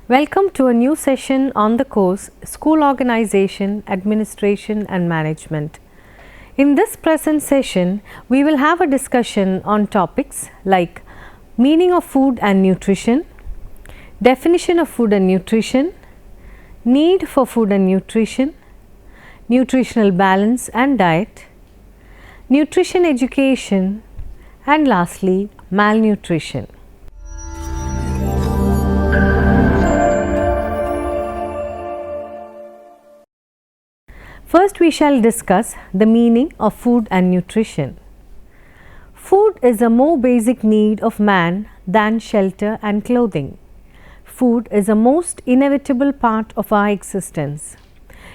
Welcome to a new session on the course School Organization, Administration and Management. In this present session, we will have a discussion on topics like meaning of food and nutrition, definition of food and nutrition, need for food and nutrition, nutritional balance and diet, nutrition education, and lastly, malnutrition. First, we shall discuss the meaning of food and nutrition. Food is a more basic need of man than shelter and clothing. Food is a most inevitable part of our existence.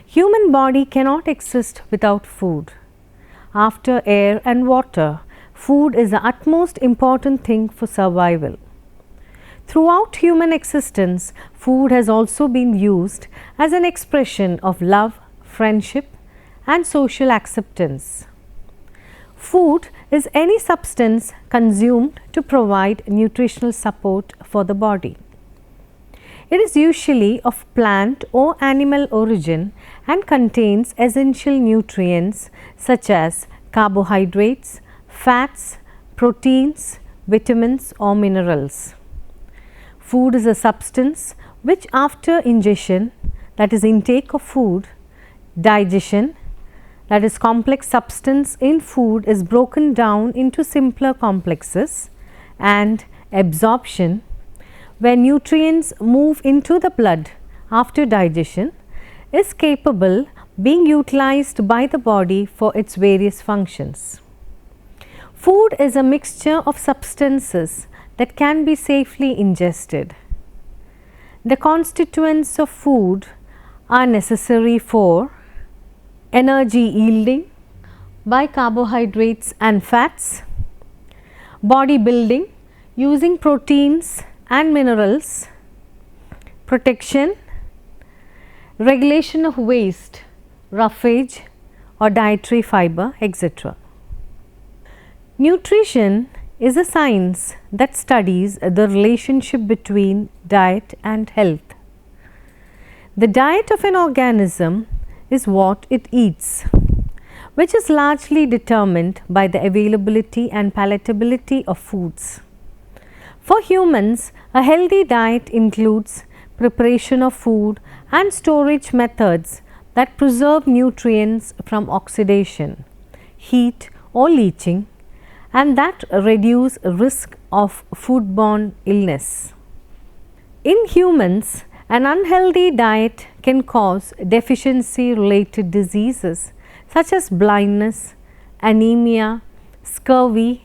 Human body cannot exist without food. After air and water, food is the utmost important thing for survival. Throughout human existence, food has also been used as an expression of love, friendship and social acceptance. Food is any substance consumed to provide nutritional support for the body. It is usually of plant or animal origin and contains essential nutrients such as carbohydrates, fats, proteins, vitamins or minerals. Food is a substance which after ingestion, that is intake of food, digestion, that is complex substance in food is broken down into simpler complexes, and absorption, where nutrients move into the blood after digestion, is capable being utilized by the body for its various functions. Food is a mixture of substances that can be safely ingested. The constituents of food are necessary for energy yielding by carbohydrates and fats, body building using proteins and minerals, protection, regulation of waste, roughage or dietary fiber, etc. Nutrition is a science that studies the relationship between diet and health. The diet of an organism is what it eats, which is largely determined by the availability and palatability of foods. For humans, a healthy diet includes preparation of food and storage methods that preserve nutrients from oxidation, heat or leaching, and that reduce risk of foodborne illness. In humans, an unhealthy diet can cause deficiency related diseases such as blindness, anemia, scurvy,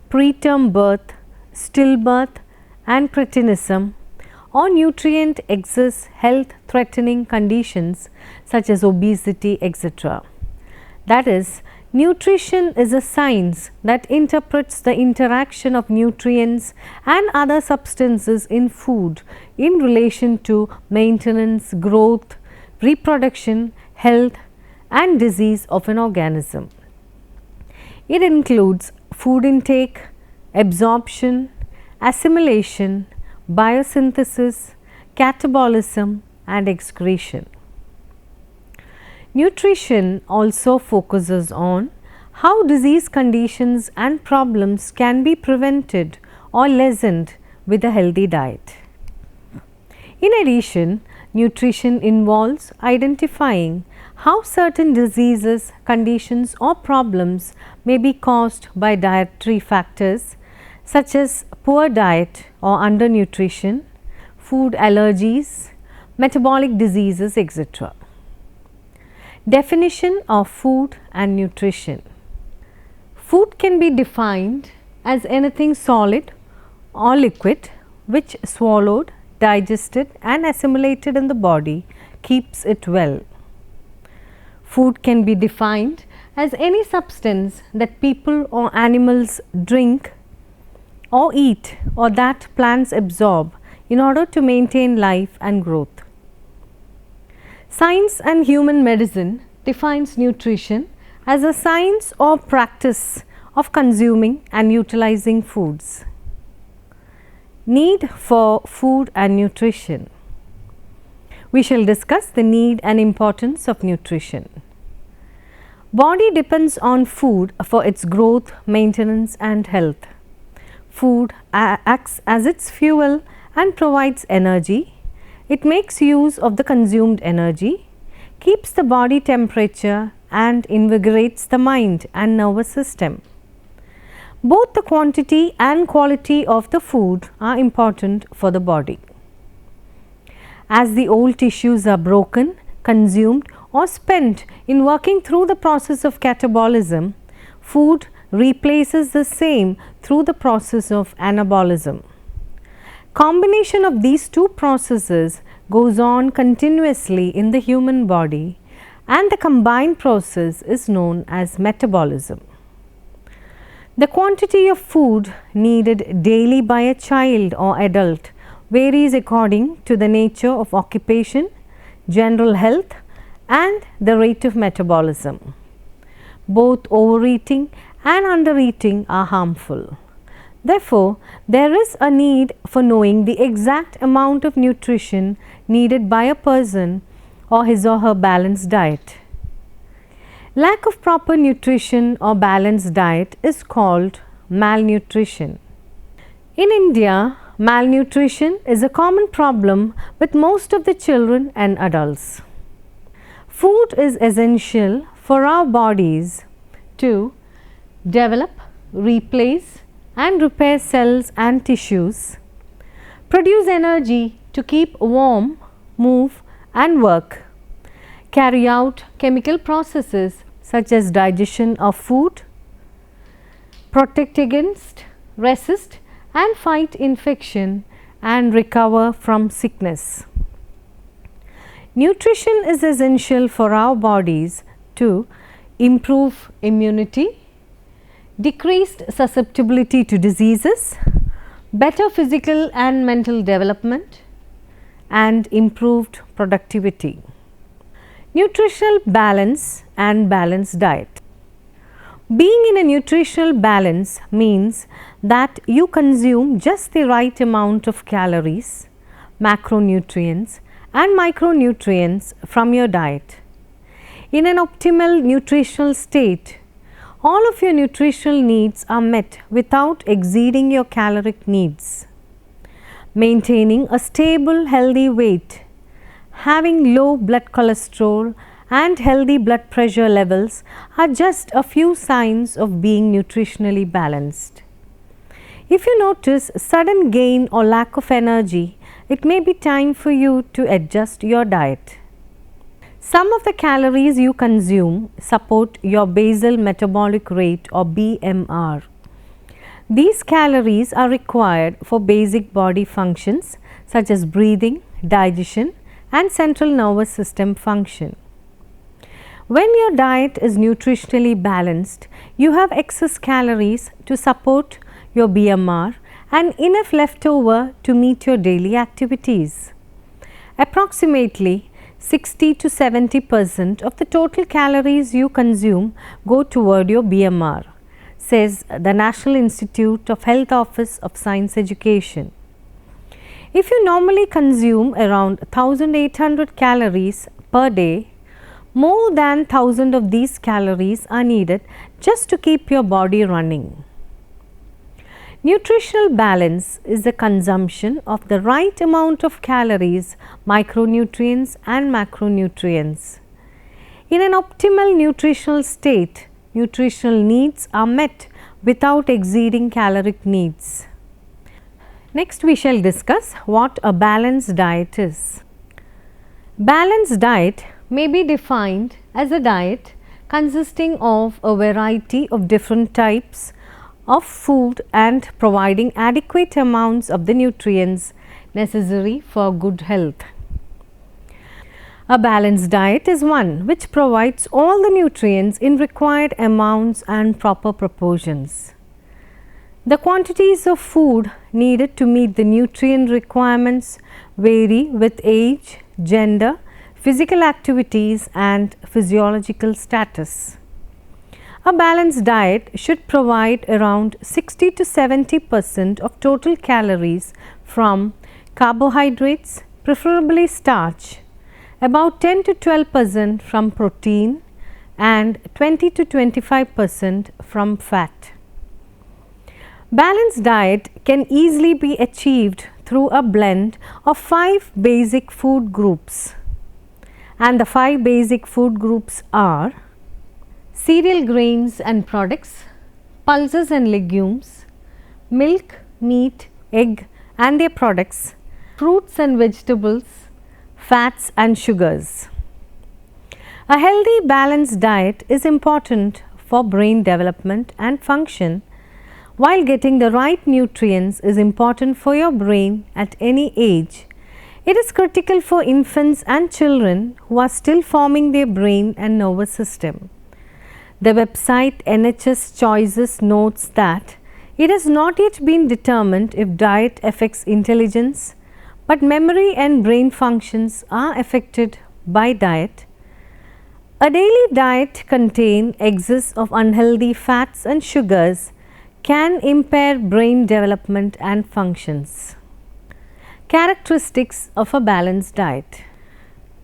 preterm birth, stillbirth and cretinism, or nutrient excess health threatening conditions such as obesity, etc. That is, nutrition is a science that interprets the interaction of nutrients and other substances in food in relation to maintenance, growth, reproduction, health and disease of an organism. It includes food intake, absorption, assimilation, biosynthesis, catabolism and excretion. Nutrition also focuses on how disease conditions and problems can be prevented or lessened with a healthy diet. In addition, nutrition involves identifying how certain diseases, conditions or problems may be caused by dietary factors such as poor diet or undernutrition, food allergies, metabolic diseases, etc. Definition of food and nutrition. Food can be defined as anything solid or liquid which swallowed, digested and assimilated in the body keeps it well. Food can be defined as any substance that people or animals drink or eat or that plants absorb in order to maintain life and growth. Science and human medicine defines nutrition as a science or practice of consuming and utilizing foods. Need for food and nutrition. we shall discuss the need and importance of nutrition. Body depends on food for its growth, maintenance and health. Food acts as its fuel and provides energy. It makes use of the consumed energy, keeps the body temperature and invigorates the mind and nervous system. Both the quantity and quality of the food are important for the body. As the old tissues are broken, consumed or spent in working through the process of catabolism, food replaces the same through the process of anabolism. Combination of these two processes goes on continuously in the human body, and the combined process is known as metabolism. The quantity of food needed daily by a child or adult varies according to the nature of occupation, general health and the rate of metabolism. Both overeating and undereating are harmful. Therefore, there is a need for knowing the exact amount of nutrition needed by a person or his or her balanced diet. Lack of proper nutrition or balanced diet is called malnutrition. In India, malnutrition is a common problem with most of the children and adults. Food is essential for our bodies to develop, replace and repair cells and tissues, produce energy to keep warm, move and work, carry out chemical processes such as digestion of food, protect against, resist and fight infection and recover from sickness. Nutrition is essential for our bodies to improve immunity, decreased susceptibility to diseases, better physical and mental development and improved productivity. Nutritional balance and balanced diet. Being in a nutritional balance means that you consume just the right amount of calories, macronutrients and micronutrients from your diet. In an optimal nutritional state, all of your nutritional needs are met without exceeding your caloric needs. Maintaining a stable, healthy weight, having low blood cholesterol and healthy blood pressure levels are just a few signs of being nutritionally balanced. If you notice sudden gain or lack of energy, it may be time for you to adjust your diet. Some of the calories you consume support your basal metabolic rate or BMR. These calories are required for basic body functions such as breathing, digestion and central nervous system function. When your diet is nutritionally balanced, you have excess calories to support your BMR and enough left over to meet your daily activities. Approximately 60 to 70% of the total calories you consume go toward your BMR, says the National Institute of Health Office of Science Education. If you normally consume around 1800 calories per day, more than 1000 of these calories are needed just to keep your body running. Nutritional balance is the consumption of the right amount of calories, micronutrients and macronutrients. In an optimal nutritional state, nutritional needs are met without exceeding caloric needs. Next we shall discuss what a balanced diet is. Balanced diet may be defined as a diet consisting of a variety of different types of food and providing adequate amounts of the nutrients necessary for good health. A balanced diet is one which provides all the nutrients in required amounts and proper proportions. The quantities of food needed to meet the nutrient requirements vary with age, gender, physical activities and physiological status. A balanced diet should provide around 60 to 70% of total calories from carbohydrates, preferably starch, about 10 to 12% from protein and 20 to 25% from fat. Balanced diet can easily be achieved through a blend of 5 basic food groups, and the 5 basic food groups are cereal grains and products, pulses and legumes, milk, meat, egg and their products, fruits and vegetables, fats and sugars. A healthy balanced diet is important for brain development and function, while getting the right nutrients is important for your brain at any age. It is critical for infants and children who are still forming their brain and nervous system. The website NHS Choices notes that it has not yet been determined if diet affects intelligence, but memory and brain functions are affected by diet. A daily diet containing excess of unhealthy fats and sugars can impair brain development and functions. Characteristics of a balanced diet.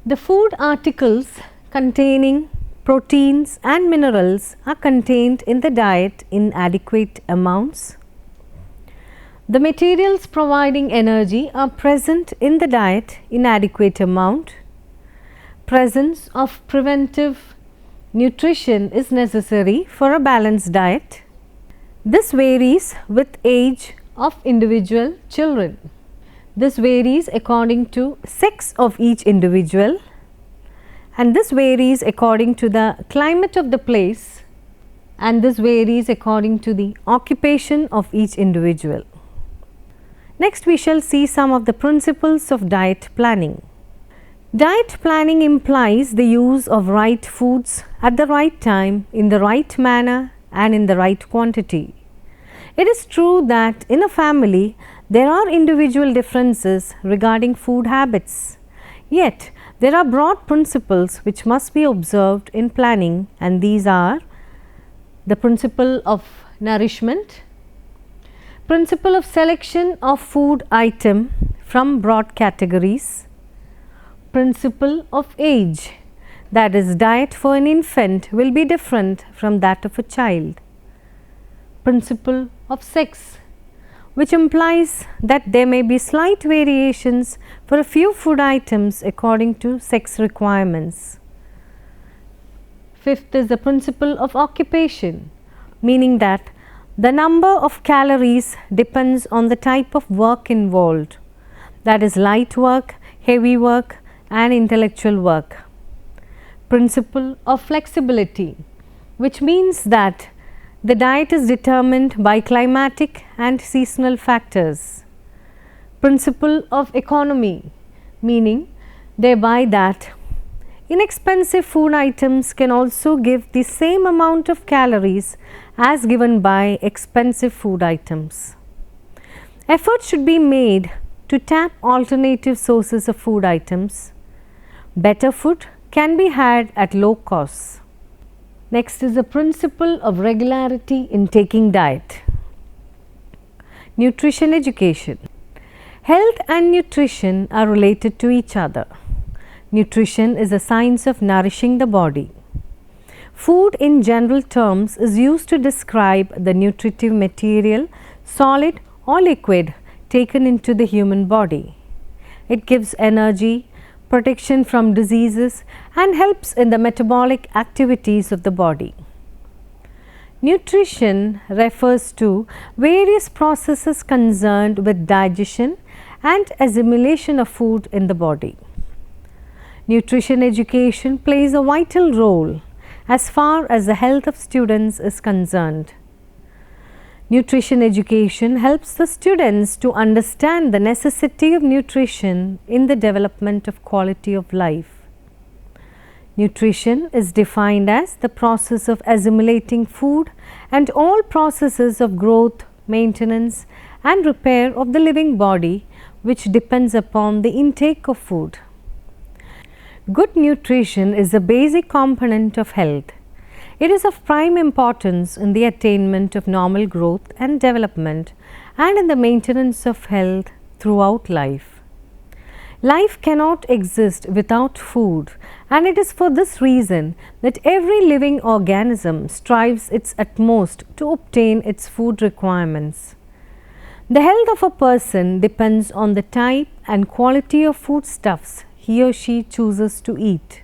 The food articles containing proteins and minerals are contained in the diet in adequate amounts. The materials providing energy are present in the diet in adequate amount. Presence of preventive nutrition is necessary for a balanced diet. This varies with age of individual children. This varies according to sex of each individual, and this varies according to the climate of the place, and this varies according to the occupation of each individual. Next, we shall see some of the principles of diet planning. Diet planning implies the use of right foods at the right time, in the right manner and in the right quantity. It is true that in a family there are individual differences regarding food habits, yet there are broad principles which must be observed in planning, and these are the principle of nourishment, principle of selection of food item from broad categories, principle of age, that is, diet for an infant will be different from that of a child, principle of sex, which implies that there may be slight variations for a few food items according to sex requirements. Fifth is the principle of occupation, meaning that the number of calories depends on the type of work involved, that is, light work, heavy work and intellectual work. Principle of flexibility, which means that the diet is determined by climatic and seasonal factors. Principle of economy, meaning thereby that inexpensive food items can also give the same amount of calories as given by expensive food items. Effort should be made to tap alternative sources of food items. Better food can be had at low costs. Next is the principle of regularity in taking diet. Nutrition education. Health and nutrition are related to each other. Nutrition is a science of nourishing the body. Food in general terms is used to describe the nutritive material, solid or liquid, taken into the human body. It gives energy, protection from diseases and helps in the metabolic activities of the body. Nutrition refers to various processes concerned with digestion and assimilation of food in the body. Nutrition education plays a vital role as far as the health of students is concerned. Nutrition education helps the students to understand the necessity of nutrition in the development of quality of life. Nutrition is defined as the process of assimilating food and all processes of growth, maintenance and repair of the living body, which depends upon the intake of food. Good nutrition is a basic component of health. It is of prime importance in the attainment of normal growth and development and in the maintenance of health throughout life. Life cannot exist without food, and it is for this reason that every living organism strives its utmost to obtain its food requirements. The health of a person depends on the type and quality of foodstuffs he or she chooses to eat.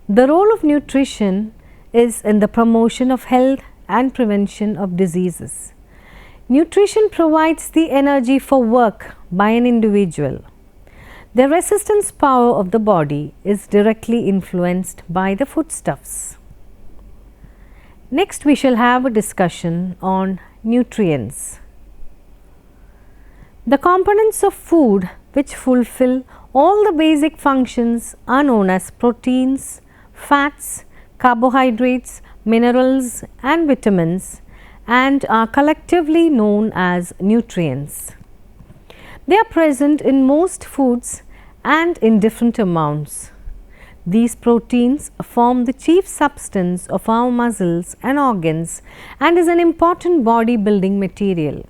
The role of nutrition is in the promotion of health and prevention of diseases. Nutrition provides the energy for work by an individual. The resistance power of the body is directly influenced by the foodstuffs. Next, we shall have a discussion on nutrients. The components of food which fulfill all the basic functions are known as proteins, fats, carbohydrates, minerals and vitamins, and are collectively known as nutrients. They are present in most foods and in different amounts. These proteins form the chief substance of our muscles and organs and is an important body building material.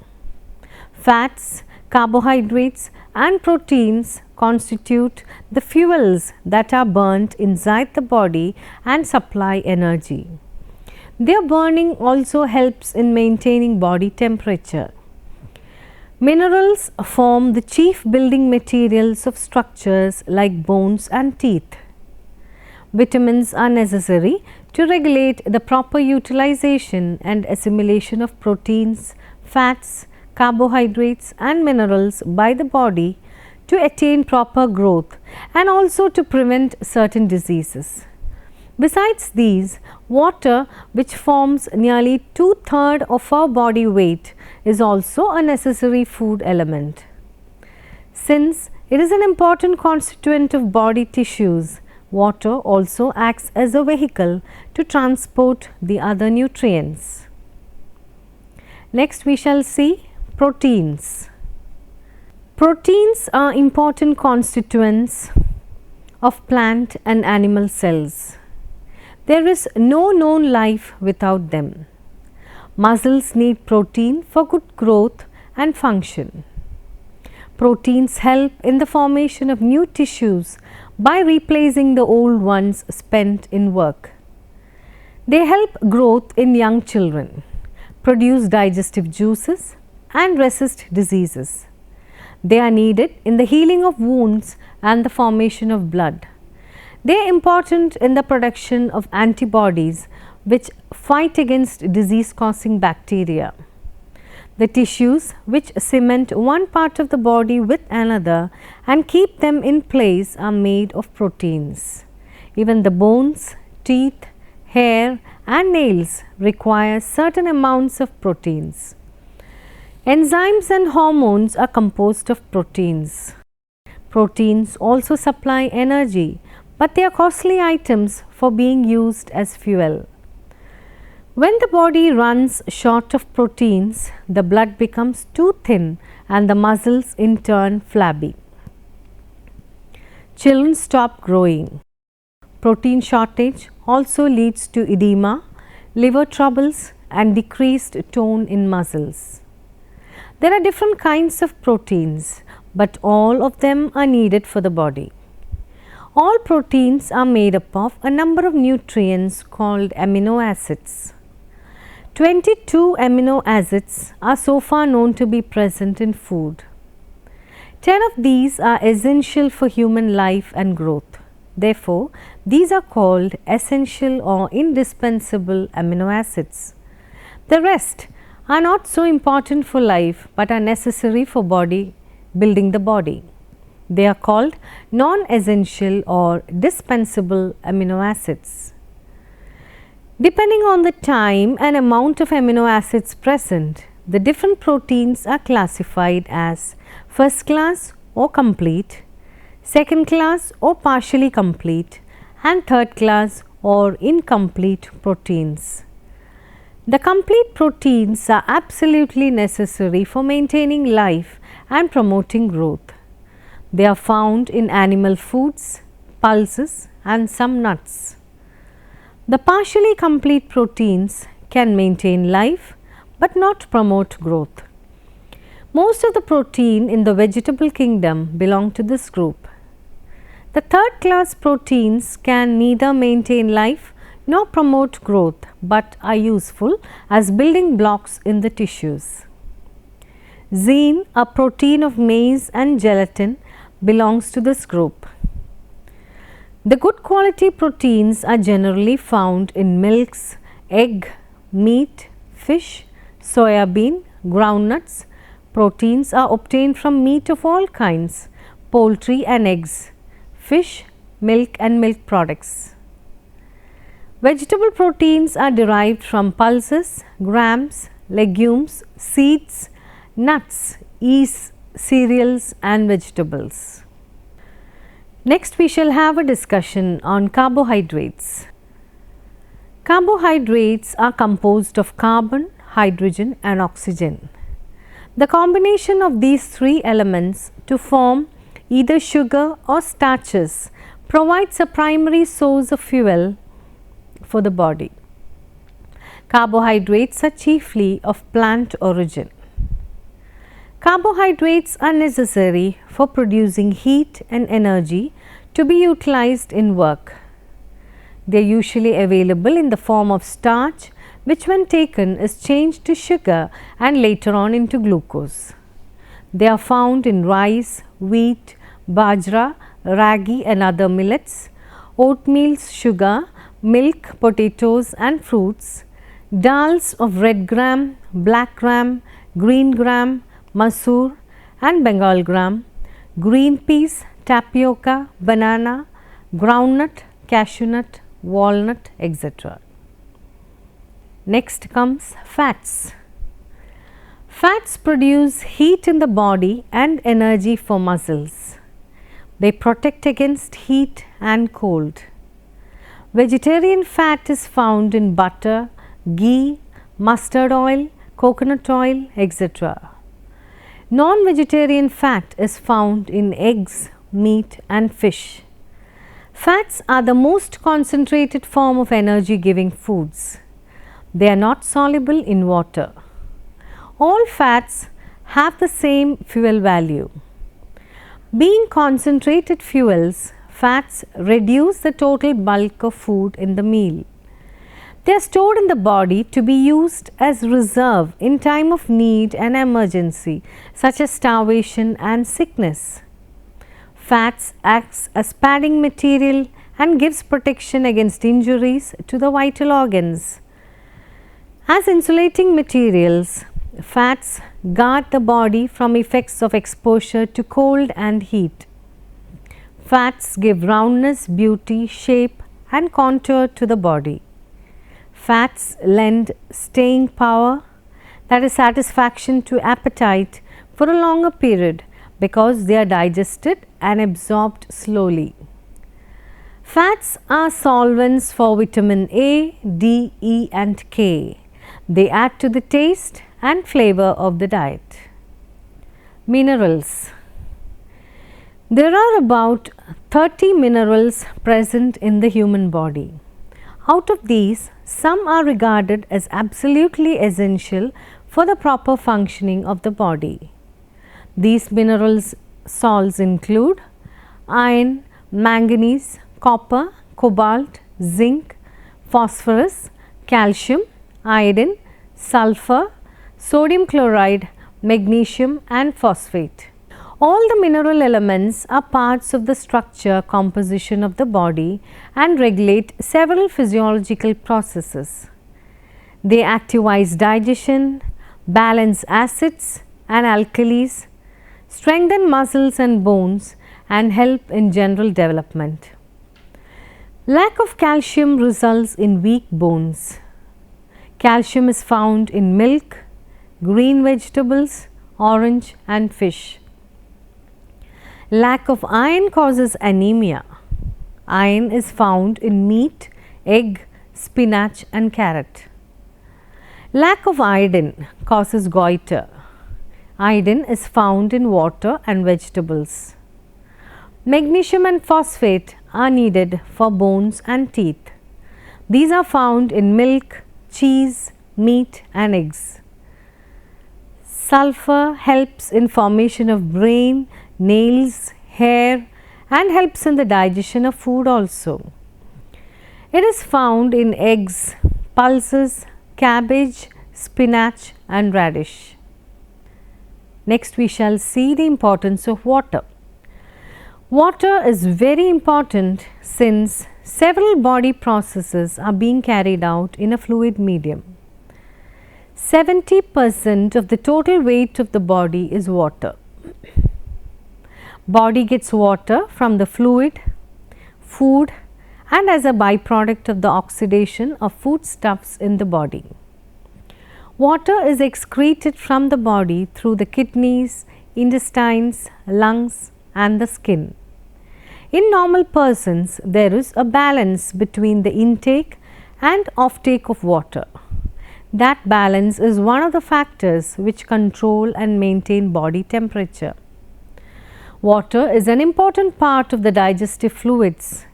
Fats, carbohydrates and proteins constitute the fuels that are burnt inside the body and supply energy. Their burning also helps in maintaining body temperature. Minerals form the chief building materials of structures like bones and teeth. Vitamins are necessary to regulate the proper utilization and assimilation of proteins, fats, carbohydrates and minerals by the body to attain proper growth and also to prevent certain diseases. Besides these, water, which forms nearly 2/3 of our body weight, is also a necessary food element. Since it is an important constituent of body tissues, water also acts as a vehicle to transport the other nutrients. Next, we shall see proteins. Proteins are important constituents of plant and animal cells. There is no known life without them. Muscles need protein for good growth and function. Proteins help in the formation of new tissues by replacing the old ones spent in work. They help growth in young children, produce digestive juices and resist diseases. They are needed in the healing of wounds and the formation of blood. They are important in the production of antibodies which fight against disease causing bacteria. The tissues which cement one part of the body with another and keep them in place are made of proteins. Even the bones, teeth, hair and nails require certain amounts of proteins. Enzymes and hormones are composed of proteins. Proteins also supply energy, but they are costly items for being used as fuel. When the body runs short of proteins, the blood becomes too thin and the muscles in turn flabby. Children stop growing. Protein shortage also leads to edema, liver troubles and decreased tone in muscles. There are different kinds of proteins, but all of them are needed for the body. All proteins are made up of a number of nutrients called amino acids. 22 amino acids are so far known to be present in food. 10 of these are essential for human life and growth. Therefore, these are called essential or indispensable amino acids. The rest are not so important for life but are necessary for building the body. They are called non-essential or dispensable amino acids. Depending on the time and amount of amino acids present, the different proteins are classified as first class or complete, second class or partially complete, and third class or incomplete proteins. The complete proteins are absolutely necessary for maintaining life and promoting growth. They are found in animal foods, pulses and some nuts. The partially complete proteins can maintain life but not promote growth. Most of the protein in the vegetable kingdom belong to this group. The third class proteins can neither maintain life nor promote growth, but are useful as building blocks in the tissues. Zein, a protein of maize and gelatin, belongs to this group. The good quality proteins are generally found in milks, egg, meat, fish, soya bean, groundnuts. Proteins are obtained from meat of all kinds, poultry and eggs, fish, milk and milk products. Vegetable proteins are derived from pulses, grams, legumes, seeds, nuts, yeast, cereals and vegetables. Next we shall have a discussion on carbohydrates. Carbohydrates are composed of carbon, hydrogen and oxygen. The combination of these three elements to form either sugar or starches provides a primary source of fuel for the body. Carbohydrates are chiefly of plant origin. Carbohydrates are necessary for producing heat and energy to be utilized in work. They are usually available in the form of starch, which when taken is changed to sugar and later on into glucose. They are found in rice, wheat, bajra, ragi and other millets, oatmeal, sugar, milk, potatoes and fruits, dals of red gram, black gram, green gram, masoor and Bengal gram, green peas, tapioca, banana, groundnut, cashew nut, walnut, etc. Next comes fats. Fats produce heat in the body and energy for muscles. They protect against heat and cold. Vegetarian fat is found in butter, ghee, mustard oil, coconut oil, etc. Non-vegetarian fat is found in eggs, meat and fish. Fats are the most concentrated form of energy giving foods. They are not soluble in water. All fats have the same fuel value. Being concentrated fuels, fats reduce the total bulk of food in the meal. They are stored in the body to be used as reserve in time of need and emergency, such as starvation and sickness. Fats acts as padding material and gives protection against injuries to the vital organs. As insulating materials, fats guard the body from effects of exposure to cold and heat. Fats give roundness, beauty, shape and contour to the body. Fats lend staying power, that is satisfaction to appetite for a longer period because they are digested and absorbed slowly. Fats are solvents for vitamin A, D, E and K. They add to the taste and flavor of the diet. Minerals. There are about 30 minerals present in the human body. Out of these, some are regarded as absolutely essential for the proper functioning of the body. These minerals salts include iron, manganese, copper, cobalt, zinc, phosphorus, calcium, iodine, sulfur, sodium chloride, magnesium and phosphate. All the mineral elements are parts of the structure composition of the body and regulate several physiological processes. They activize digestion, balance acids and alkalis, strengthen muscles and bones and help in general development. Lack of calcium results in weak bones. Calcium is found in milk, green vegetables, orange and fish. Lack of iron causes anemia. Iron is found in meat, egg, spinach and carrot. Lack of iodine causes goiter. Iodine is found in water and vegetables. Magnesium and phosphate are needed for bones and teeth. These are found in milk, cheese, meat and eggs. Sulfur helps in formation of brain, nails, hair, and helps in the digestion of food also. It is found in eggs, pulses, cabbage, spinach and radish. Next we shall see the importance of water. Water is very important since several body processes are being carried out in a fluid medium. 70% of the total weight of the body is water. Body gets water from the fluid, food and as a byproduct of the oxidation of foodstuffs in the body. Water is excreted from the body through the kidneys, intestines, lungs and the skin. In normal persons, there is a balance between the intake and offtake of water. That balance is one of the factors which control and maintain body temperature. Water is an important part of the digestive fluids.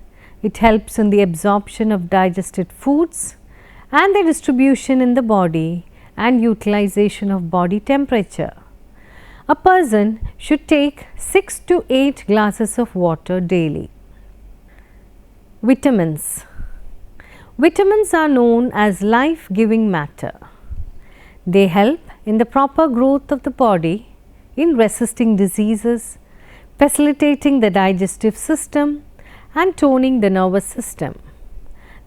It helps in the absorption of digested foods and the distribution in the body and utilization of body temperature. A person should take 6 to 8 glasses of water daily. Vitamins. Vitamins are known as life-giving matter. They help in the proper growth of the body, in resisting diseases, facilitating the digestive system and toning the nervous system.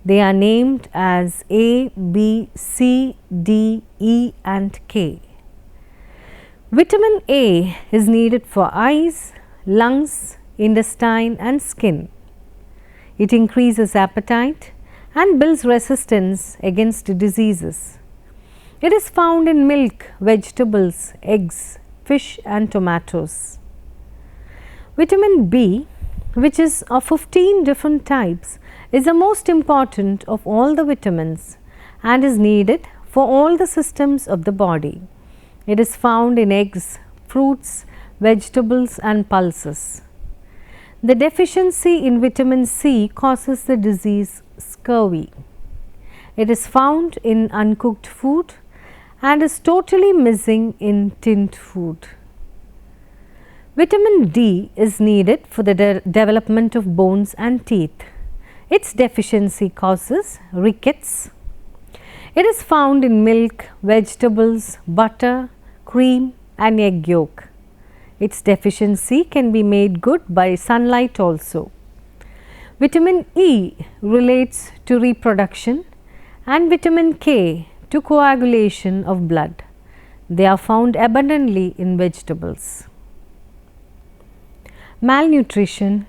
They are named as A, B, C, D, E and K. Vitamin A is needed for eyes, lungs, intestine and skin. It increases appetite and builds resistance against diseases. It is found in milk, vegetables, eggs, fish and tomatoes. Vitamin B, which is of 15 different types, is the most important of all the vitamins and is needed for all the systems of the body. It is found in eggs, fruits, vegetables and pulses. The deficiency in vitamin C causes the disease scurvy. It is found in uncooked food and is totally missing in tinned food. Vitamin D is needed for the development of bones and teeth. Its deficiency causes rickets. It is found in milk, vegetables, butter, cream and egg yolk. Its deficiency can be made good by sunlight also. Vitamin E relates to reproduction and vitamin K to coagulation of blood. They are found abundantly in vegetables. Malnutrition.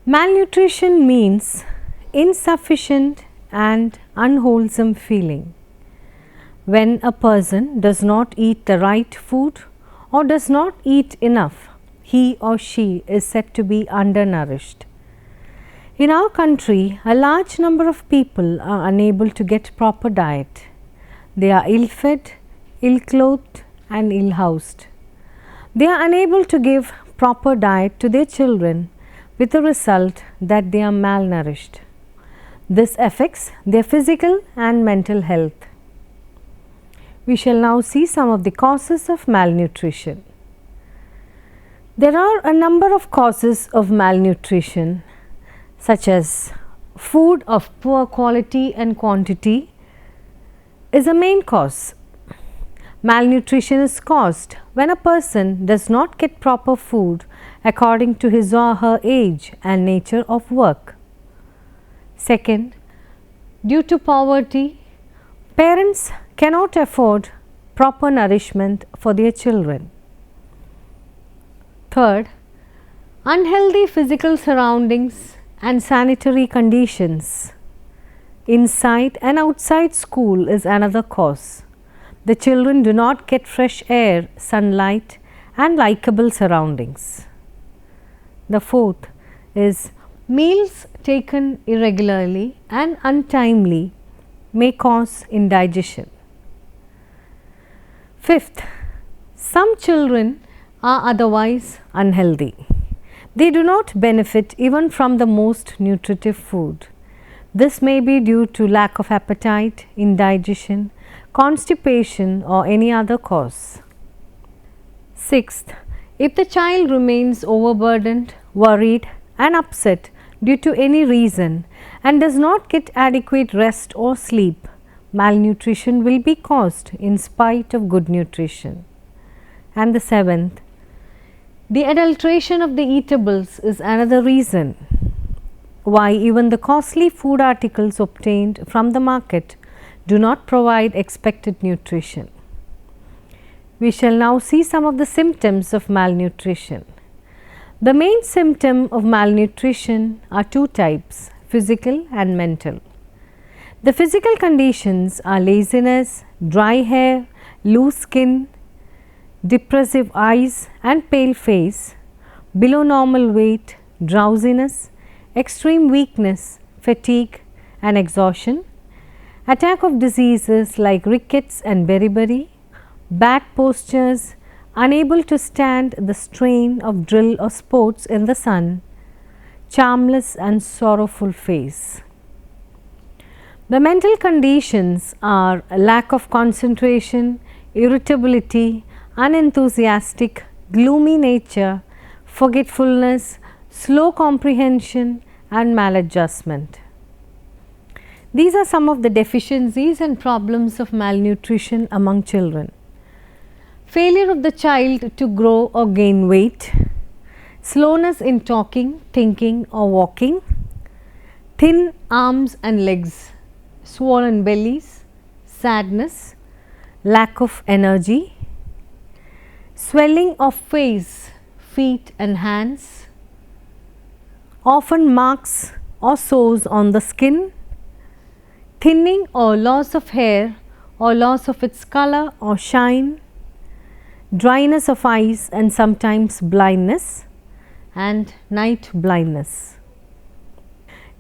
Malnutrition means insufficient and unwholesome feeling. When a person does not eat the right food or does not eat enough, he or she is said to be undernourished. In our country, a large number of people are unable to get proper diet. They are ill-fed, ill-clothed and ill-housed. They are unable to give proper diet to their children with the result that they are malnourished. This affects their physical and mental health. We shall now see some of the causes of malnutrition. There are a number of causes of malnutrition, such as food of poor quality and quantity is a main cause. Malnutrition is caused when a person does not get proper food according to his or her age and nature of work. Second, due to poverty, parents cannot afford proper nourishment for their children. Third, unhealthy physical surroundings and sanitary conditions inside and outside school is another cause. The children do not get fresh air, sunlight and likable surroundings. The fourth is meals taken irregularly and untimely may cause indigestion. Fifth, some children are otherwise unhealthy. They do not benefit even from the most nutritive food. This may be due to lack of appetite, indigestion, constipation or any other cause. Sixth, if the child remains overburdened, worried and upset due to any reason and does not get adequate rest or sleep, malnutrition will be caused in spite of good nutrition. And the seventh, the adulteration of the eatables is another reason why even the costly food articles obtained from the market do not provide expected nutrition. We shall now see some of the symptoms of malnutrition. The main symptom of malnutrition are two types, physical and mental. The physical conditions are laziness, dry hair, loose skin, depressive eyes and pale face, below normal weight, drowsiness, extreme weakness, fatigue and exhaustion, attack of diseases like rickets and beriberi, bad postures, unable to stand the strain of drill or sports in the sun, charmless and sorrowful face. The mental conditions are lack of concentration, irritability, unenthusiastic, gloomy nature, forgetfulness, slow comprehension and maladjustment. These are some of the deficiencies and problems of malnutrition among children. Failure of the child to grow or gain weight, slowness in talking, thinking or walking, thin arms and legs, swollen bellies, sadness, lack of energy, swelling of face, feet and hands, often marks or sores on the skin, thinning or loss of hair or loss of its color or shine, dryness of eyes and sometimes blindness, and night blindness.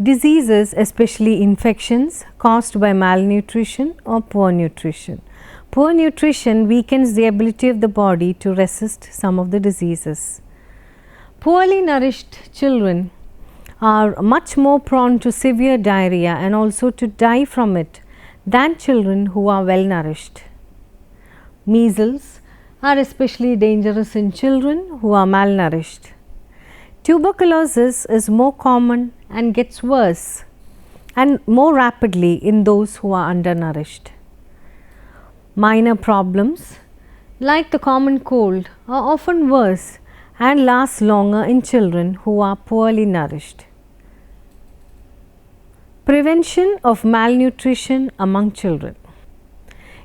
Diseases, especially infections caused by malnutrition or poor nutrition. Poor nutrition weakens the ability of the body to resist some of the diseases. Poorly nourished children are much more prone to severe diarrhea and also to die from it than children who are well nourished. Measles are especially dangerous in children who are malnourished. Tuberculosis is more common and gets worse and more rapidly in those who are undernourished. Minor problems like the common cold are often worse and last longer in children who are poorly nourished. Prevention of malnutrition among children.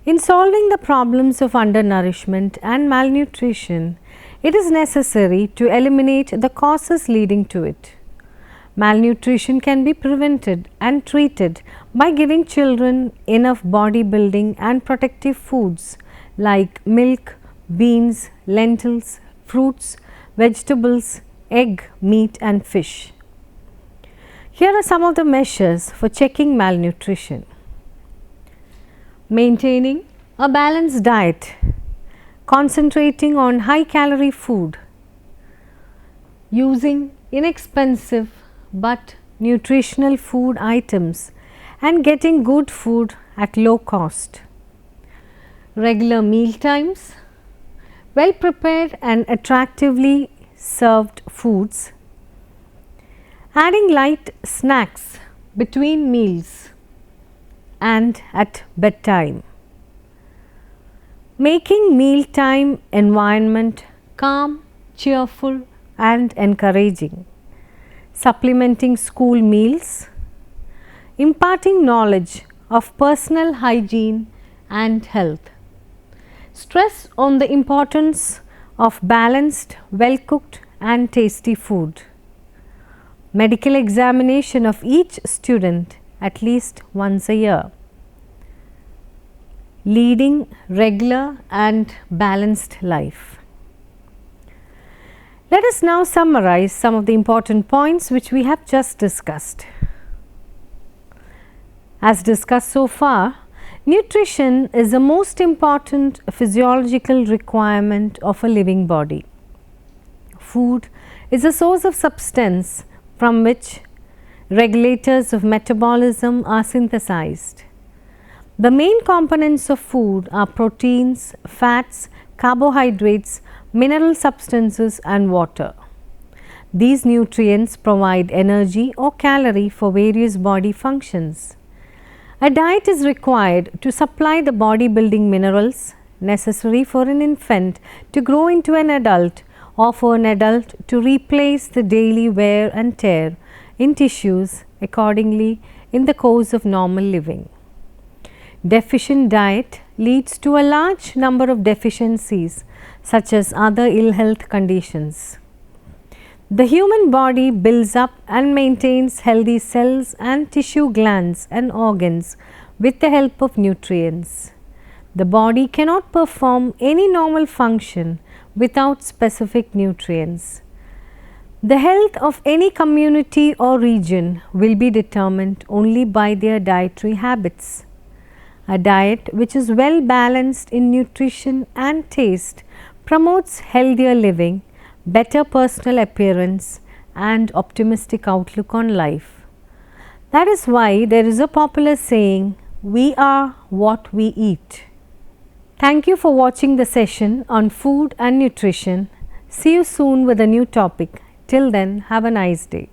In solving the problems of undernourishment and malnutrition, it is necessary to eliminate the causes leading to it. Malnutrition can be prevented and treated by giving children enough body building and protective foods like milk, beans, lentils, fruits, vegetables, egg, meat and fish. Here are some of the measures for checking malnutrition. Maintaining a balanced diet, concentrating on high calorie food, using inexpensive but nutritional food items and getting good food at low cost. Regular meal times, well prepared and attractively served foods, adding light snacks between meals and at bedtime, making mealtime environment calm, cheerful and encouraging, supplementing school meals, imparting knowledge of personal hygiene and health. Stress on the importance of balanced, well-cooked and tasty food. Medical examination of each student at least once a year. Leading regular and balanced life. Let us now summarize some of the important points which we have just discussed. As discussed so far, nutrition is the most important physiological requirement of a living body. Food is a source of substance from which regulators of metabolism are synthesized. The main components of food are proteins, fats, carbohydrates, mineral substances and water. These nutrients provide energy or calorie for various body functions. A diet is required to supply the body building minerals necessary for an infant to grow into an adult or for an adult to replace the daily wear and tear in tissues accordingly in the course of normal living. Deficient diet leads to a large number of deficiencies such as other ill health conditions. The human body builds up and maintains healthy cells and tissue glands and organs with the help of nutrients. The body cannot perform any normal function without specific nutrients. The health of any community or region will be determined only by their dietary habits. A diet which is well balanced in nutrition and taste promotes healthier living, better personal appearance and optimistic outlook on life. That is why there is a popular saying, "We are what we eat." Thank you for watching the session on food and nutrition. See you soon with a new topic. Till then, have a nice day.